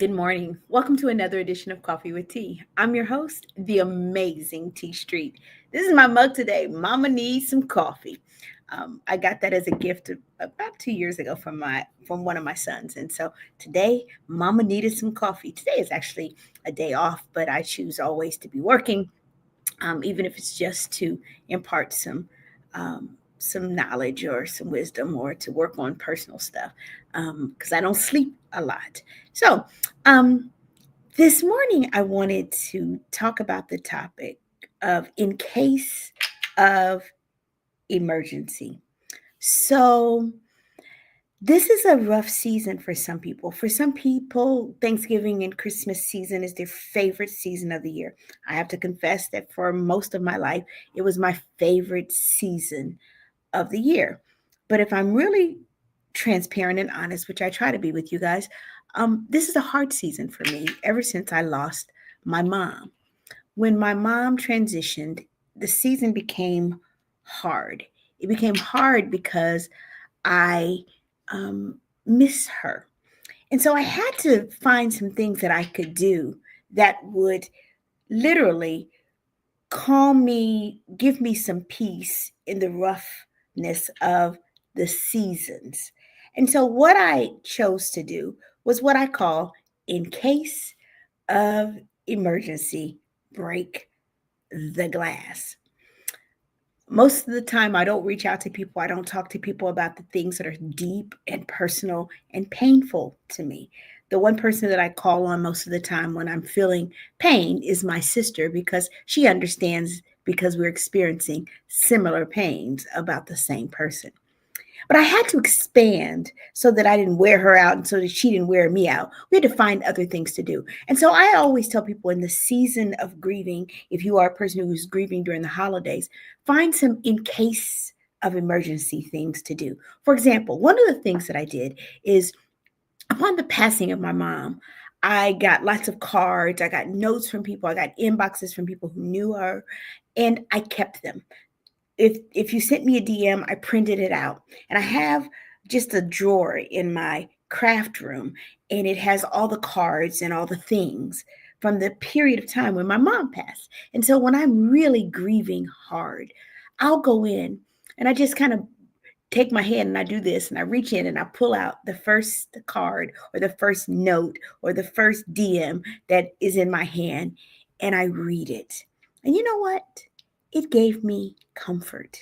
Good morning. Welcome to another edition of Coffee with Tea. I'm your host, the amazing T Street. This is my mug today. Mama needs some coffee. I got that as a gift about 2 years ago from one of my sons, and so today, Mama needed some coffee. Today is actually a day off, but I choose always to be working, even if it's just to impart some knowledge or some wisdom or to work on personal stuff because I don't sleep a lot. So, um, this morning I wanted to talk about the topic of in case of emergency. So, this is a rough season for some people. For some people, Thanksgiving and Christmas season is their favorite season of the year. I have to confess that for most of my life, it was my favorite season of the year. But if I'm really transparent and honest, which I try to be with you guys, this is a hard season for me ever since I lost my mom. When my mom transitioned, the season became hard. It became hard because I miss her. And so I had to find some things that I could do that would literally calm me, give me some peace in the roughness of the seasons. And so what I chose to do was what I call in case of emergency, break the glass. Most of the time, I don't reach out to people. I don't talk to people about the things that are deep and personal and painful to me. The one person that I call on most of the time when I'm feeling pain is my sister because she understands because we're experiencing similar pains about the same person. But I had to expand so that I didn't wear her out and so that she didn't wear me out. We had to find other things to do. And so I always tell people in the season of grieving, if you are a person who's grieving during the holidays, find some in case of emergency things to do. For example, one of the things that I did is upon the passing of my mom, I got lots of cards, I got notes from people, I got inboxes from people who knew her, and I kept them. If you sent me a DM, I printed it out. And I have just a drawer in my craft room and it has all the cards and all the things from the period of time when my mom passed. And so when I'm really grieving hard, I'll go in and I just kind of take my hand and I do this and I reach in and I pull out the first card or the first note or the first DM that is in my hand and I read it. And you know what? It gave me comfort.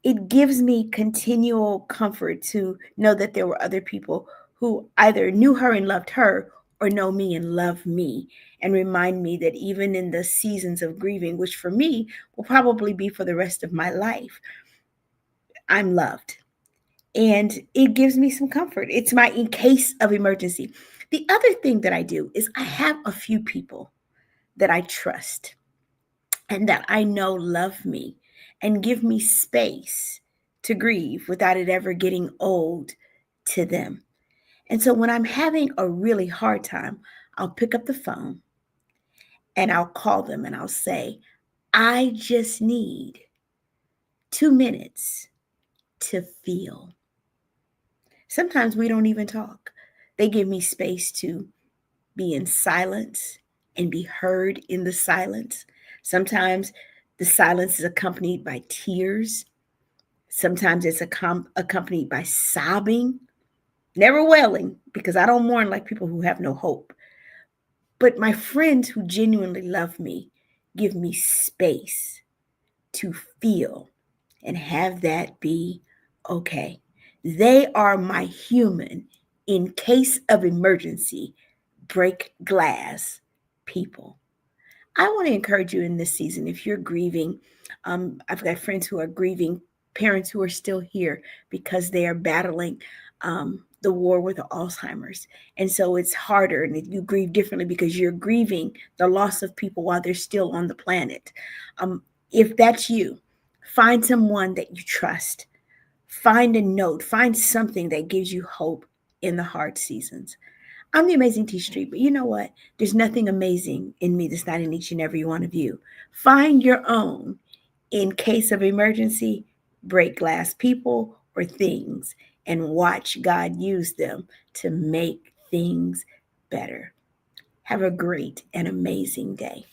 It gives me continual comfort to know that there were other people who either knew her and loved her or know me and love me and remind me that even in the seasons of grieving, which for me will probably be for the rest of my life, I'm loved. And it gives me some comfort. It's my in case of emergency. The other thing that I do is I have a few people that I trust and that I know love me and give me space to grieve without it ever getting old to them. And so when I'm having a really hard time, I'll pick up the phone and I'll call them and I'll say, I just need 2 minutes to feel. Sometimes we don't even talk. They give me space to be in silence and be heard in the silence. Sometimes the silence is accompanied by tears. Sometimes it's accompanied by sobbing, never wailing, because I don't mourn like people who have no hope. But my friends who genuinely love me give me space to feel and have that be okay. They are my human in case of emergency, break glass people. I want to encourage you in this season if you're grieving. I've got friends who are grieving, parents who are still here because they are battling the war with Alzheimer's. And so it's harder and you grieve differently because you're grieving the loss of people while they're still on the planet. If that's you, find someone that you trust. Find a note, find something that gives you hope in the hard seasons. I'm the amazing T Street, but you know what? There's nothing amazing in me that's not in each and every one of you. Find your own in case of emergency, break glass people or things, and watch God use them to make things better. Have a great and amazing day.